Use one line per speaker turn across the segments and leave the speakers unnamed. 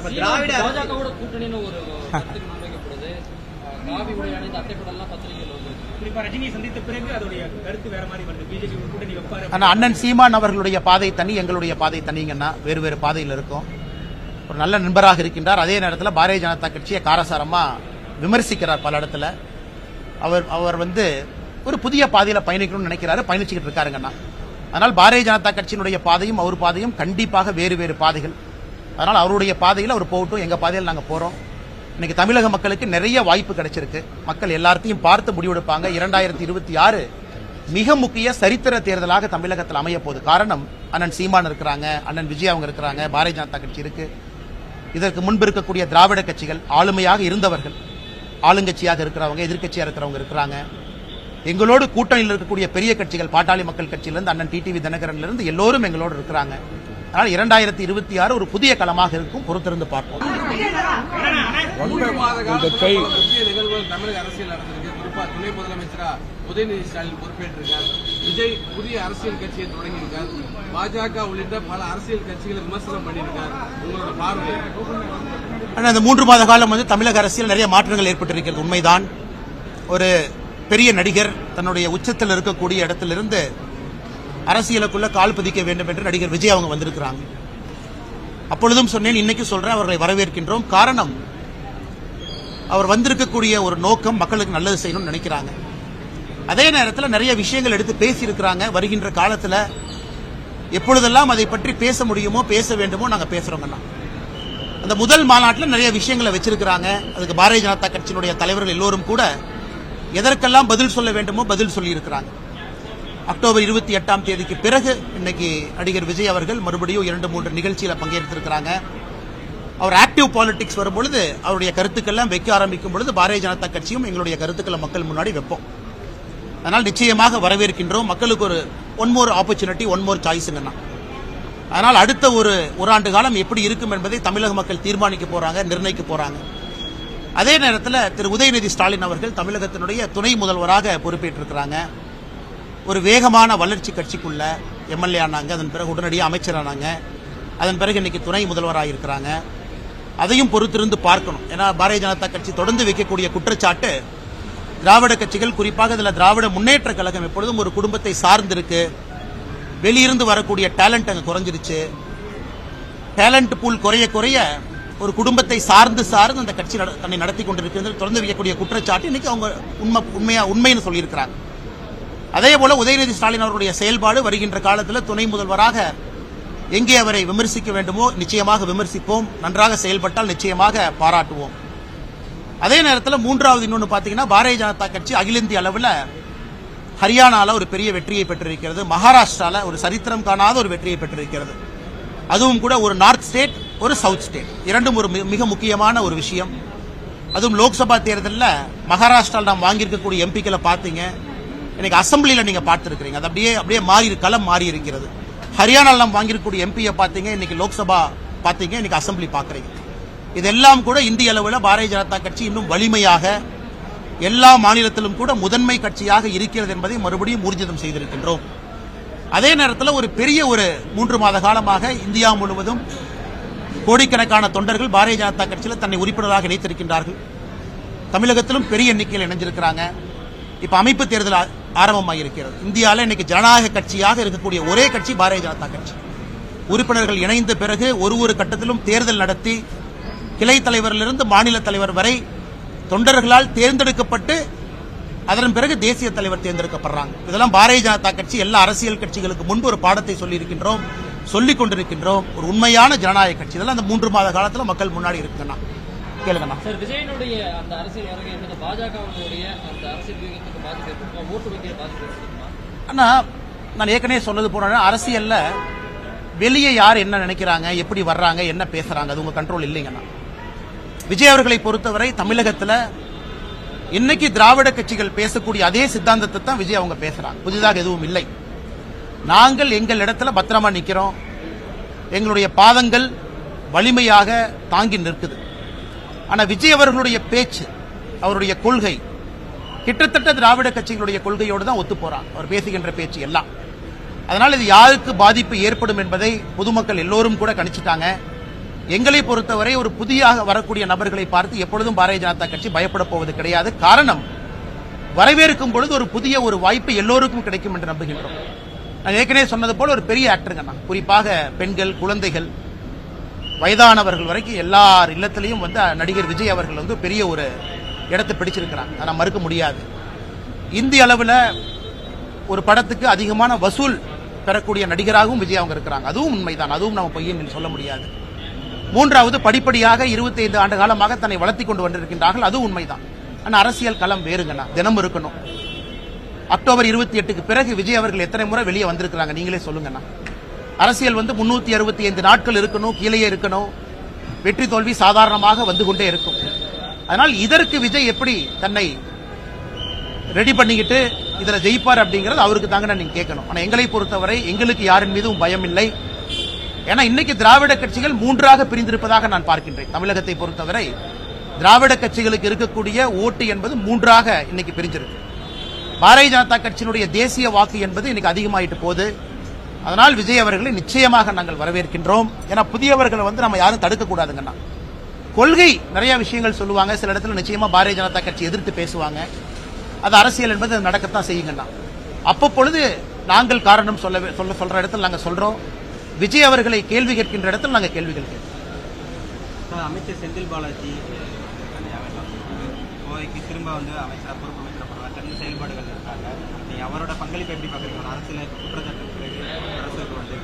பாஜகவோட கூட்டணின்னு ஒரு முன்வைக்கப்படுது. காவி உடை அணிந்த அட்டைப்படலாம் பத்திரிகைகள் வந்து குறிப்பா ரஜினியை சந்தித்த பிறகு அதோடைய கருத்து வேற மாதிரி வருது. பிஜேபி கூட்டணி வைப்பாரு. ஆனா
அண்ணன் சீமான் அவர்களுடைய பாதை தனி, எங்களுடைய பாதை தனிங்கன்னா வேறு வேறு பாதையில் இருக்கும். ஒரு நல்ல நண்பராக இருக்கின்றார். அதே நேரத்தில் பாரதிய ஜனதா கட்சியை காரசாரமா விமர்சிக்கிறார் பல இடத்துல. அவர் வந்து ஒரு புதிய பாதையில பயணிக்கணும்னு நினைக்கிறாரு, பயணிச்சுக்கிட்டு இருக்காருங்கண்ணா. அதனால் பாரதிய ஜனதா கட்சியினுடைய பாதையும் அவர் பாதையும் கண்டிப்பாக வேறு வேறு பாதைகள். அதனால் அவருடைய பாதையில் அவர் போகட்டும், எங்க பாதையில் நாங்க போறோம். இன்னைக்கு தமிழக மக்களுக்கு நிறைய வாய்ப்பு கிடைச்சிருக்கு. மக்கள் எல்லாத்தையும் பார்த்து முடிவெடுப்பாங்க. 2026 மிக முக்கிய சரித்திர தேர்தலாக தமிழகத்தில் அமைய போகுது. காரணம், அண்ணன் சீமான் இருக்கிறாங்க, அண்ணன் விஜய் அவங்க இருக்கிறாங்க, பாரதிய ஜனதா கட்சி இருக்கு. இதற்கு முன்பு இருக்கக்கூடிய திராவிட கட்சிகள் ஆளுமையாக இருந்தவர்கள், ஆளுங்கட்சியாக இருக்கிறவங்க, எதிர்கட்சியாக இருக்கிறவங்க இருக்கிறாங்க. எங்களோடு கூட்டணியில் இருக்கக்கூடிய பெரிய கட்சிகள், பாட்டாளி மக்கள் கட்சியிலிருந்து அண்ணன் டிடிவி தினகரனிலிருந்து எல்லோரும் எங்களோடு இருக்கிறாங்க. அதனால் 2026 ஒரு புதிய களமாக இருக்கும். பொறுத்திருந்து பார்ப்போம்.
முக்கிய நிகழ்வுகள் தமிழக அரசியல் நடந்திருக்கு. குறிப்பா துணை முதலமைச்சரா உதயநிதி ஸ்டாலின் பொறுப்பேற்றிருக்கார். விஜய் புதிய அரசியல் கட்சியை தொடங்கியிருக்கார். பாஜக உள்ளிட்ட பல அரசியல் கட்சிகளை விமர்சனம் பண்ணியிருக்கார். உங்களோட பார்வை?
இந்த 3 மாத காலம் வந்து தமிழக அரசியல் நிறைய மாற்றங்கள் ஏற்பட்டிருக்கிறது, உண்மைதான். ஒரு பெரிய நடிகர் தன்னுடைய உச்சத்தில் இருக்கக்கூடிய இடத்திலிருந்து அரசியலுக்குள்ள கால் பதிக்க வேண்டும் என்று நடிகர் விஜய் அவங்க வந்திருக்கிறாங்க. அப்பொழுதும் சொன்னேன், இன்னைக்கு சொல்றேன், அவர்களை வரவேற்கின்றோம். காரணம், அவர் வந்திருக்கக்கூடிய ஒரு நோக்கம் மக்களுக்கு நல்லது செய்யணும்னு நினைக்கிறாங்க. அதே நேரத்தில் நிறைய விஷயங்கள் எடுத்து பேசியிருக்கிறாங்க. வருகின்ற காலத்தில் எப்பொழுதெல்லாம் அதை பற்றி பேச முடியுமோ பேச வேண்டுமோ நாங்கள் பேசுறோங்கண்ணா. அந்த முதல் மாநாட்டில் நிறைய விஷயங்களை வச்சிருக்கிறாங்க. அதுக்கு பாரதிய ஜனதா கட்சியினுடைய தலைவர்கள் எல்லோரும் கூட எதற்கெல்லாம் பதில் சொல்ல வேண்டுமோ பதில் சொல்லி இருக்கிறாங்க. அக்டோபர் 28ஆம் தேதிக்கு பிறகு இன்னைக்கு நடிகர் விஜய் அவர்கள் மறுபடியும் 2-3 நிகழ்ச்சியில பங்கேற்றிருக்கிறாங்க. அவர் ஆக்டிவ் பாலிடிக்ஸ் வரும்பொழுது அவருடைய கருத்துக்கெல்லாம் வைக்க ஆரம்பிக்கும் பொழுது பாரதிய ஜனதா கட்சியும் எங்களுடைய கருத்துக்களை மக்கள் முன்னாடி வைப்போம். அதனால் நிச்சயமாக வரவேற்கின்றோம். மக்களுக்கு ஒரு one more opportunity, one more சாய்ஸ்ங்கண்ணா. அதனால் அடுத்த ஒரு ஆண்டு காலம் எப்படி இருக்கும் என்பதை தமிழக மக்கள் தீர்மானிக்க போறாங்க, நிர்ணயிக்க போறாங்க. அதே நேரத்தில் திரு உதயநிதி ஸ்டாலின் அவர்கள் தமிழகத்தினுடைய துணை முதல்வராக பொறுப்பேற்றிருக்கிறாங்க. ஒரு வேகமான வளர்ச்சி கட்சிக்குள்ள எம்எல்ஏ ஆனாங்க, அதன் பிறகு உடனடியாக அமைச்சரானாங்க, அதன் பிறகு இன்னைக்கு துணை முதல்வராக இருக்கிறாங்க. அதையும் பொறுத்திருந்து பார்க்கணும். ஏன்னா பாரதிய ஜனதா கட்சி தொடர்ந்து வைக்கக்கூடிய குற்றச்சாட்டு, திராவிட கட்சிகள் குறிப்பாக இதில் திராவிட முன்னேற்ற கழகம் எப்பொழுதும் ஒரு குடும்பத்தை சார்ந்திருக்கு, வெளியிருந்து வரக்கூடிய டேலண்ட் அங்கே குறைஞ்சிருச்சு, டேலண்ட் பூல் குறைய குறைய ஒரு குடும்பத்தை சார்ந்து அந்த கட்சி தன்னை நடத்தி கொண்டிருக்கிறது தொடர்ந்து வைக்கக்கூடிய குற்றச்சாட்டு இன்னைக்கு அவங்க உண்மைன்னு சொல்லியிருக்கிறாங்க. அதே போல உதயநிதி ஸ்டாலின் அவருடைய செயல்பாடு வருகின்ற காலத்தில் துணை முதல்வராக எங்கே அவரை விமர்சிக்க வேண்டுமோ நிச்சயமாக விமர்சிப்போம், நன்றாக செயல்பட்டால் நிச்சயமாக பாராட்டுவோம். அதே நேரத்தில் மூன்றாவது இன்னொன்று பார்த்தீங்கன்னா, பாரதிய ஜனதா கட்சி அகில இந்திய அளவில் ஹரியானால ஒரு பெரிய வெற்றியை பெற்றிருக்கிறது, மகாராஷ்டிரால ஒரு சரித்திரம் காணாத ஒரு வெற்றியை பெற்றிருக்கிறது. அதுவும் கூட ஒரு நார்த் ஸ்டேட், ஒரு சவுத் ஸ்டேட், இரண்டும் ஒரு மிக முக்கியமான ஒரு விஷயம். அதுவும் லோக்சபா தேர்தலில் மகாராஷ்டிராவில் நாம் வாங்கியிருக்கக்கூடிய எம்பிக்களை பார்த்தீங்க, இன்னைக்கு அசம்பிளியில் நீங்க பார்த்திருக்கிறீங்க, அது அப்படியே மாறி களம் மாறி இருக்கிறது. ஹரியானாவில் நாம் வாங்கியிருக்கக்கூடிய எம்பியை பார்த்தீங்க, இன்னைக்கு லோக்சபா பார்த்தீங்க, இன்னைக்கு அசம்பிளி பார்க்குறீங்க. இதெல்லாம் கூட இந்திய அளவில் பாரதிய ஜனதா கட்சி இன்னும் வலிமையாக எல்லா மாநிலத்திலும் கூட முதன்மை கட்சியாக இருக்கிறது என்பதை மறுபடியும் ஊர்ஜிதம் செய்திருக்கின்றோம். அதே நேரத்தில் ஒரு பெரிய 3 மாத காலமாக இந்தியா முழுவதும் கோடிக்கணக்கான தொண்டர்கள் பாரதிய ஜனதா கட்சியில் தன்னை உறுப்பினராக இணைத்திருக்கின்றார்கள். தமிழகத்திலும் பெரிய எண்ணிக்கையில் இணைஞ்சிருக்கிறாங்க. இப்ப அமைப்பு தேர்தல் ஆரம்பமாயிருக்கிறது. இந்தியாவில் இன்னைக்கு ஜனநாயக கட்சியாக இருக்கக்கூடிய ஒரே கட்சி பாரதிய ஜனதா கட்சி. உறுப்பினர்கள் இணைந்த பிறகு ஒரு கட்டத்திலும் தேர்தல் நடத்தி கிளை தலைவரிலிருந்து மாநில தலைவர் வரை தொண்டர்களால் தேர்ந்தெடுக்கப்பட்டு அதன் பிறகு தேசிய தலைவர் தேர்ந்தெடுக்கப்படுறாங்க. இதெல்லாம் பாரதிய ஜனதா கட்சி எல்லா அரசியல் கட்சிகளுக்கு முன்பு ஒரு பாடத்தை சொல்லியிருக்கின்றோம், சொல்லிக் கொண்டிருக்கின்றோம். ஒரு உண்மையான ஜனநாயக கட்சி. இதெல்லாம் அந்த 3 மாத காலத்தில் மக்கள் முன்னாடி இருக்குங்கண்ணா. கேளுங்கண்ணா.
சார், விஜயனுடைய அந்த அரசியல் வருகை என்பது பாஜகவுடைய அந்த அரசியல் வியூகத்துக்கு பாதிப்பு ஏற்படுமா, ஓட்டு வங்கியை பாதிப்பு ஏற்படுமா?
அண்ணா, நான் ஏற்கனவே சொன்னது போன அரசியல்ல வெளியே யார் என்ன நினைக்கிறாங்க, எப்படி வர்றாங்க, என்ன பேசுறாங்க, அது உங்க கண்ட்ரோல் இல்லைங்கண்ணா. விஜய் அவர்களை பொறுத்தவரை தமிழகத்தில் இன்னைக்கு திராவிட கட்சிகள் பேசக்கூடிய அதே சித்தாந்தத்தை தான் விஜய் அவங்க பேசுறாங்க. புதிதாக எதுவும் இல்லை. நாங்கள் எங்கள் இடத்துல பத்திரமா நிக்கிறோம். எங்களுடைய பாதங்கள் வலிமையாக தாங்கி நிற்குது. ஆனா விஜய் அவர்களுடைய பேச்சு, அவருடைய கொள்கை கிட்டத்தட்ட திராவிட கட்சிகளுடைய கொள்கையோடு தான் ஒத்து போறாங்க. அவர் பேசுகின்ற பேச்சு எல்லாம். அதனால் இது யாருக்கு பாதிப்பு ஏற்படும் என்பதை பொதுமக்கள் எல்லோரும் கூட கணிச்சிட்டாங்க. எங்களை பொறுத்தவரை ஒரு புதியாக வரக்கூடிய நபர்களை பார்த்து எப்பொழுதும் பாரதிய ஜனதா கட்சி பயப்பட போவது கிடையாது. காரணம், வரவேற்கும் பொழுது ஒரு புதிய ஒரு வாய்ப்பு எல்லோருக்கும் கிடைக்கும் என்று நம்புகின்றோம். நான் ஏற்கனவே சொன்னது போல ஒரு பெரிய ஆக்டருங்க, குறிப்பாக பெண்கள், குழந்தைகள், வயதானவர்கள் வரைக்கும் எல்லார் இல்லத்திலையும் வந்து நடிகர் விஜய் அவர்கள் வந்து பெரிய ஒரு இடத்தை பிடிச்சிருக்கிறாங்க. அதை மறுக்க முடியாது. இந்திய அளவில் ஒரு படத்துக்கு அதிகமான வசூல் பெறக்கூடிய நடிகராகவும் விஜய் அவங்க இருக்கிறாங்க. அதுவும் உண்மைதான், அதுவும் நம்ம பொய்ன்னு சொல்ல முடியாது. மூன்றாவது, படிப்படியாக 25 ஆண்டு காலமாக தன்னை வளர்த்தி கொண்டு வந்திருக்கின்றார்கள். அதுவும் உண்மைதான். ஆனால் அரசியல் களம் வேறுங்கண்ணா, தினம் இருக்கணும். அக்டோபர் 28க்கு பிறகு விஜய் அவர்கள் எத்தனை முறை வெளியே வந்திருக்கிறாங்க நீங்களே சொல்லுங்கண்ணா. அரசியல் வந்து 365 நாட்கள் இருக்கணும், கீழே இருக்கணும். வெற்றி தோல்வி சாதாரணமாக வந்து கொண்டே இருக்கும். அதனால் இதற்கு விஜய் எப்படி தன்னை ரெடி பண்ணிக்கிட்டு இதுல ஜெயிப்பார் அப்படிங்கிறது அவருக்கு தாங்க நீங்க கேட்கணும். ஆனா எங்களை பொறுத்தவரை எங்களுக்கு யாரின் மீதும் பயம் இல்லை. ஏன்னா இன்னைக்கு திராவிட கட்சிகள் 3ஆக பிரிந்திருப்பதாக நான் பார்க்கின்றேன். தமிழகத்தை பொறுத்தவரை திராவிட கட்சிகளுக்கு இருக்கக்கூடிய ஓட்டு என்பது 3ஆக இன்னைக்கு பிரிஞ்சிருக்கு. பாரதிய ஜனதா கட்சியினுடைய தேசிய வாக்கு என்பது இன்னைக்கு அதிகமாயிட்டு போகுது. அதனால் விஜய் அவர்களை நிச்சயமாக நாங்கள் வரவேற்கின்றோம். ஏன்னா புதியவர்களை வந்து நம்ம யாரும் தடுக்க கூடாதுங்கண்ணா. கொள்கை நிறைய விஷயங்கள் சொல்லுவாங்க, சில இடத்துல நிச்சயமா பாரதிய ஜனதா கட்சி எதிர்த்து பேசுவாங்க. அது அரசியல் என்பது நடக்கத்தான் செய்யுங்கண்ணா. அப்பொழுது நாங்கள் காரணம் சொல்ற இடத்துல நாங்கள் சொல்றோம். விஜய் அவர்களை கேள்வி கேட்கின்ற இடத்தில் நாங்கள் கேள்விகள் கேட்கிறோம்.
அமைச்சர் செந்தில் பாலாஜி கோவைக்கு திரும்ப வந்து அமைச்சராக பொறுப்பமைக்கப்படலாம், சிறந்த செயல்பாடுகள் இருக்காங்க. நீங்க அவரோட பங்களிப்பு எப்படி பாக்குறீங்க? அரசியல் குற்றச்சாட்டு அரசுக்கு வந்து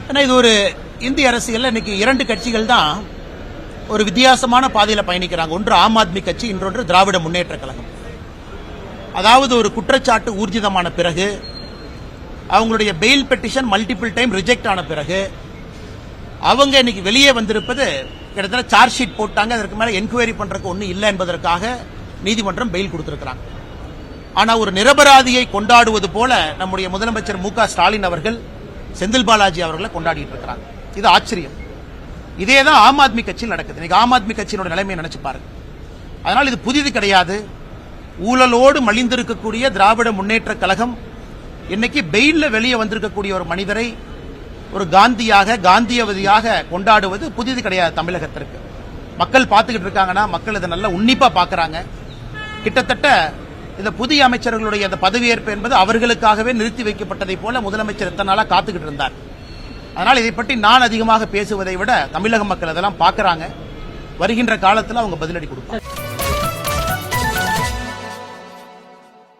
ஏன்னா இது ஒரு இந்திய அரசியல் இன்னைக்கு 2 கட்சிகள் தான் ஒரு வித்தியாசமான பாதையில பயணிக்கிறாங்க. ஒன்று ஆம் ஆத்மி கட்சி, இன்னொன்று திராவிட முன்னேற்ற கழகம். அதாவது ஒரு குற்றச்சாட்டு ஊர்ஜிதமான பிறகு, அவங்களுடைய bail petition multiple time reject ஆன பிறகு, அவங்க இன்னைக்கு வெளியே வந்திருப்பது கிட்டத்தட்ட சார்ஜ் ஷீட் போட்டாங்க, அதற்கு மேல என்கொயரி பண்றதுக்கு ஒன்றும் இல்லை என்பதற்காக நீதிமன்றம் பெயில் கொடுத்திருக்கிறாங்க. ஆனா ஒரு நிரபராதியை கொண்டாடுவது போல நம்முடைய முதலமைச்சர் மு.க. ஸ்டாலின் அவர்கள் செந்தில் பாலாஜி அவர்களை கொண்டாடிட்டு இருக்கிறாங்க. இது ஆச்சரியம். இதேதான் ஆம் ஆத்மி கட்சியில் நடக்குது. இன்னைக்கு ஆம் ஆத்மி கட்சியினோட நிலைமையை நினைச்சு பாருங்க. அதனால் இது புதிது கிடையாது. ஊழலோடு மலிந்திருக்கக்கூடிய திராவிட முன்னேற்ற கழகம் இன்னைக்கு பெயில்ல வெளியே வந்திருக்கக்கூடிய ஒரு மனிதரை ஒரு காந்தியவாதியாக கொண்டாடுவது புதிது கிடையாது. தமிழகத்திற்கு மக்கள் பார்த்துக்கிட்டு இருக்காங்கன்னா, மக்கள் இதை நல்லா உன்னிப்பா பார்க்கறாங்க. கிட்டத்தட்ட இந்த புதிய அமைச்சர்களுடைய அந்த பதவியேற்பு என்பது அவர்களுக்காகவே நிறுத்தி வைக்கப்பட்டதை போல முதலமைச்சர் எத்தனை நாளா காத்துக்கிட்டு இருந்தார். அதனால் இதை பற்றி நான் அதிகமாக பேசுவதை விட தமிழக மக்கள் அதெல்லாம் பார்க்கறாங்க. வருகின்ற காலத்தில் அவங்க பதிலடி கொடுப்பாங்க.